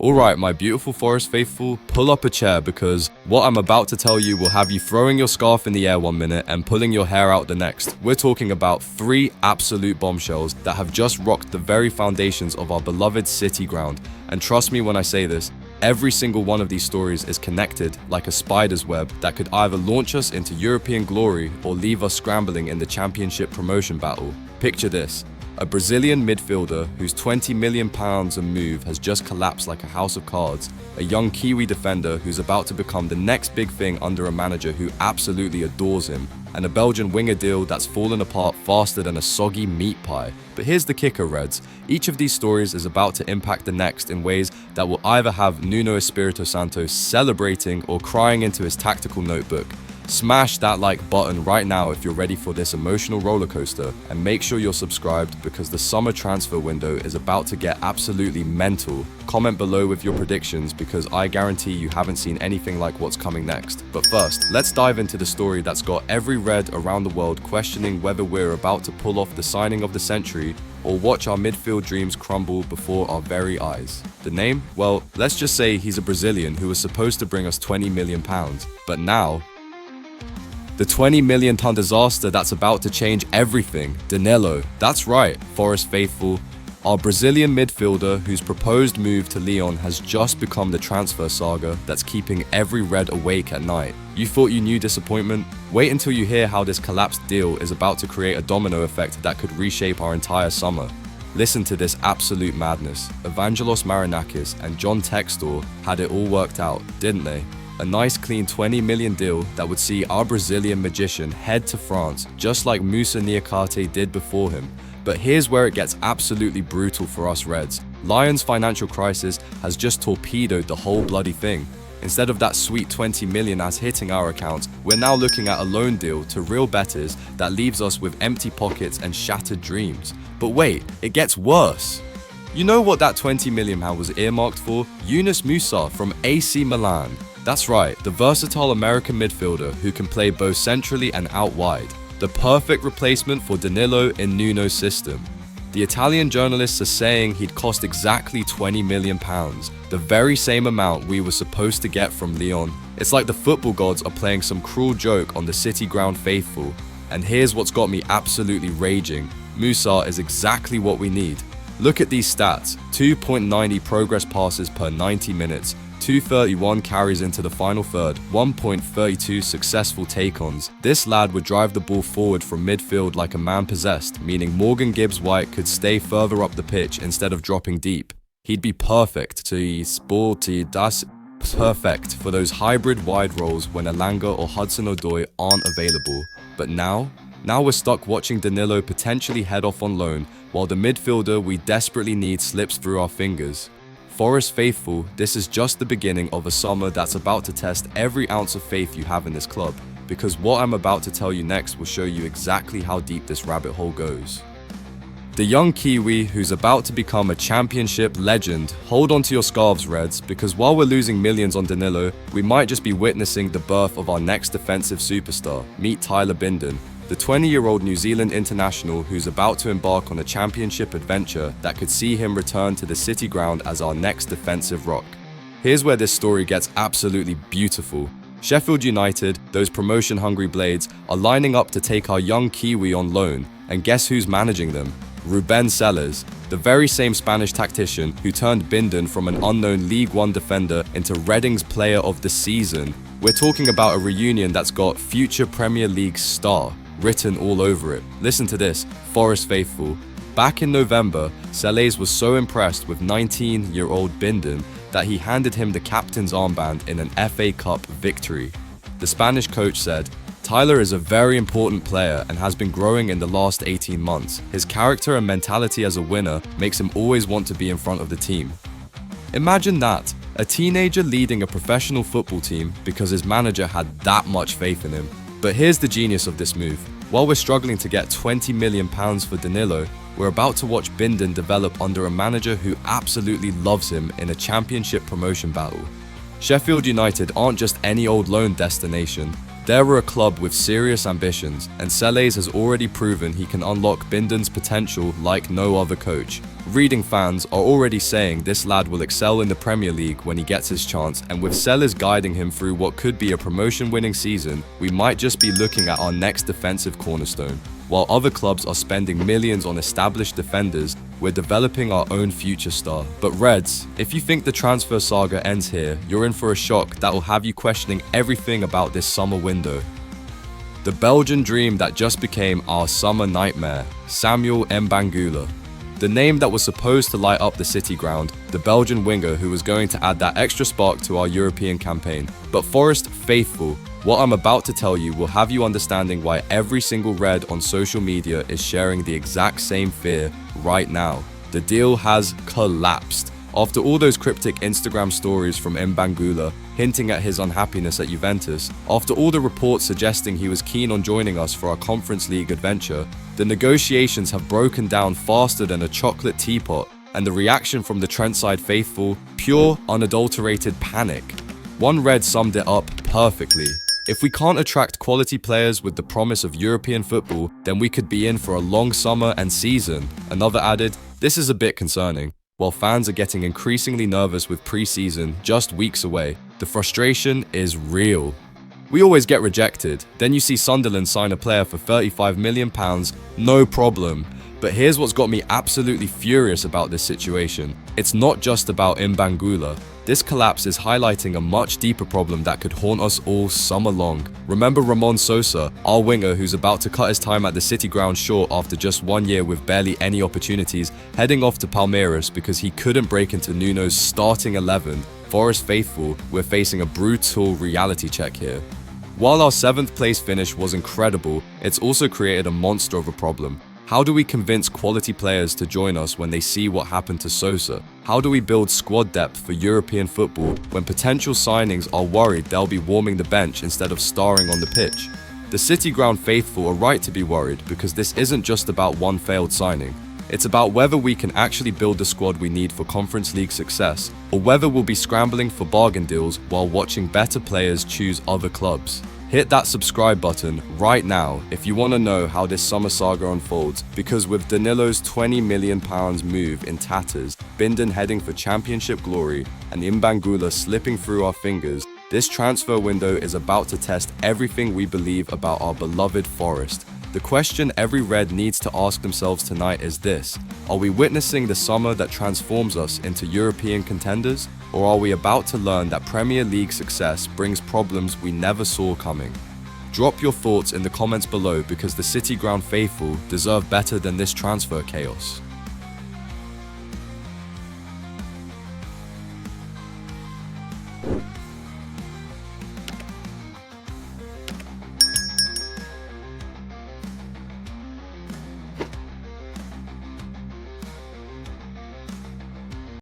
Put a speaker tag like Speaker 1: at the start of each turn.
Speaker 1: Alright, my beautiful Forest faithful, pull up a chair because what I'm about to tell you will have you throwing your scarf in the air 1 minute and pulling your hair out the next. We're talking about 3 absolute bombshells that have just rocked the very foundations of our beloved city ground. And trust me when I say this, every single one of these stories is connected like a spider's web that could either launch us into European glory or leave us scrambling in the championship promotion battle. Picture this. A Brazilian midfielder whose £20 million a move has just collapsed like a house of cards. A young Kiwi defender who's about to become the next big thing under a manager who absolutely adores him. And a Belgian winger deal that's fallen apart faster than a soggy meat pie. But here's the kicker, Reds. Each of these stories is about to impact the next in ways that will either have Nuno Espirito Santo celebrating or crying into his tactical notebook. Smash that like button right now if you're ready for this emotional roller coaster, and make sure you're subscribed because the summer transfer window is about to get absolutely mental. Comment below with your predictions because I guarantee you haven't seen anything like what's coming next. But first, let's dive into the story that's got every Red around the world questioning whether we're about to pull off the signing of the century or watch our midfield dreams crumble before our very eyes. The name? Well, let's just say he's a Brazilian who was supposed to bring us £20 million, but now the £20 million disaster that's about to change everything. Danilo. That's right, Forest faithful. Our Brazilian midfielder whose proposed move to Lyon has just become the transfer saga that's keeping every Red awake at night. You thought you knew disappointment? Wait until you hear how this collapsed deal is about to create a domino effect that could reshape our entire summer. Listen to this absolute madness. Evangelos Marinakis and John Textor had it all worked out, didn't they? A nice clean $20 million deal that would see our Brazilian magician head to France just like Moussa Niakate did before him. But here's where it gets absolutely brutal for us Reds. Lyon's financial crisis has just torpedoed the whole bloody thing. Instead of that sweet $20 million as hitting our accounts, we're now looking at a loan deal to Real Betis that leaves us with empty pockets and shattered dreams. But wait, it gets worse. You know what that $20 million was earmarked for? Yunus Musah from AC Milan. That's right, the versatile American midfielder who can play both centrally and out wide. The perfect replacement for Danilo in Nuno's system. The Italian journalists are saying he'd cost exactly £20 million, the very same amount we were supposed to get from Lyon. It's like the football gods are playing some cruel joke on the city ground faithful. And here's what's got me absolutely raging. Musah is exactly what we need. Look at these stats, 2.90 progress passes per 90 minutes, 231 carries into the final third, 1.32 successful take-ons. This lad would drive the ball forward from midfield like a man possessed, meaning Morgan Gibbs-White could stay further up the pitch instead of dropping deep. He'd be perfect perfect for those hybrid wide roles when Elanga or Hudson-Odoi aren't available. But now we're stuck watching Danilo potentially head off on loan, while the midfielder we desperately need slips through our fingers. Forest faithful, this is just the beginning of a summer that's about to test every ounce of faith you have in this club, because what I'm about to tell you next will show you exactly how deep this rabbit hole goes. The young Kiwi who's about to become a championship legend. Hold on to your scarves, Reds, because while we're losing millions on Danilo, we might just be witnessing the birth of our next defensive superstar. Meet Tyler Bindon, the 20-year-old New Zealand international who's about to embark on a championship adventure that could see him return to the city ground as our next defensive rock. Here's where this story gets absolutely beautiful. Sheffield United, those promotion-hungry Blades, are lining up to take our young Kiwi on loan, and guess who's managing them? Ruben Sellers, the very same Spanish tactician who turned Bindon from an unknown League One defender into Reading's Player of the Season. We're talking about a reunion that's got future Premier League star written all over it. Listen to this, Forest faithful. Back in November, Sellers was so impressed with 19-year-old Bindon that he handed him the captain's armband in an FA Cup victory. The Spanish coach said, "Tyler is a very important player and has been growing in the last 18 months. His character and mentality as a winner makes him always want to be in front of the team." Imagine that, a teenager leading a professional football team because his manager had that much faith in him. But here's the genius of this move. While we're struggling to get £20 million for Danilo, we're about to watch Bindon develop under a manager who absolutely loves him in a championship promotion battle. Sheffield United aren't just any old loan destination. They're a club with serious ambitions, and Sellers has already proven he can unlock Bindon's potential like no other coach. Reading fans are already saying this lad will excel in the Premier League when he gets his chance, and with sellers guiding him through what could be a promotion-winning season, we might just be looking at our next defensive cornerstone. While other clubs are spending millions on established defenders, we're developing our own future star. But Reds, if you think the transfer saga ends here, you're in for a shock that will have you questioning everything about this summer window. The Belgian dream that just became our summer nightmare, Samuel Mbangula. The name that was supposed to light up the City ground, the Belgian winger who was going to add that extra spark to our European campaign. But Forest faithful, what I'm about to tell you will have you understanding why every single Red on social media is sharing the exact same fear right now. The deal has collapsed. After all those cryptic Instagram stories from Mbangula hinting at his unhappiness at Juventus, after all the reports suggesting he was keen on joining us for our Conference League adventure, the negotiations have broken down faster than a chocolate teapot, and the reaction from the Trentside faithful, pure, unadulterated panic. One Red summed it up perfectly. If we can't attract quality players with the promise of European football, then we could be in for a long summer and season. Another added, this is a bit concerning. While fans are getting increasingly nervous with pre-season just weeks away, the frustration is real. We always get rejected. Then you see Sunderland sign a player for £35 million, no problem. But here's what's got me absolutely furious about this situation. It's not just about Mbangula. This collapse is highlighting a much deeper problem that could haunt us all summer long. Remember Ramon Sosa, our winger who's about to cut his time at the City ground short after just 1 year with barely any opportunities, heading off to Palmeiras because he couldn't break into Nuno's starting 11. Forest faithful, we're facing a brutal reality check here. While our 7th place finish was incredible, it's also created a monster of a problem. How do we convince quality players to join us when they see what happened to Sosa? How do we build squad depth for European football when potential signings are worried they'll be warming the bench instead of starring on the pitch? The City ground faithful are right to be worried because this isn't just about one failed signing. It's about whether we can actually build the squad we need for Conference League success, or whether we'll be scrambling for bargain deals while watching better players choose other clubs. Hit that subscribe button right now if you want to know how this summer saga unfolds, because with Danilo's £20 million move in tatters, Bindon heading for championship glory, and Mbangula slipping through our fingers, this transfer window is about to test everything we believe about our beloved Forest. The question every Red needs to ask themselves tonight is this: are we witnessing the summer that transforms us into European contenders? Or are we about to learn that Premier League success brings problems we never saw coming? Drop your thoughts in the comments below because the City ground faithful deserve better than this transfer chaos.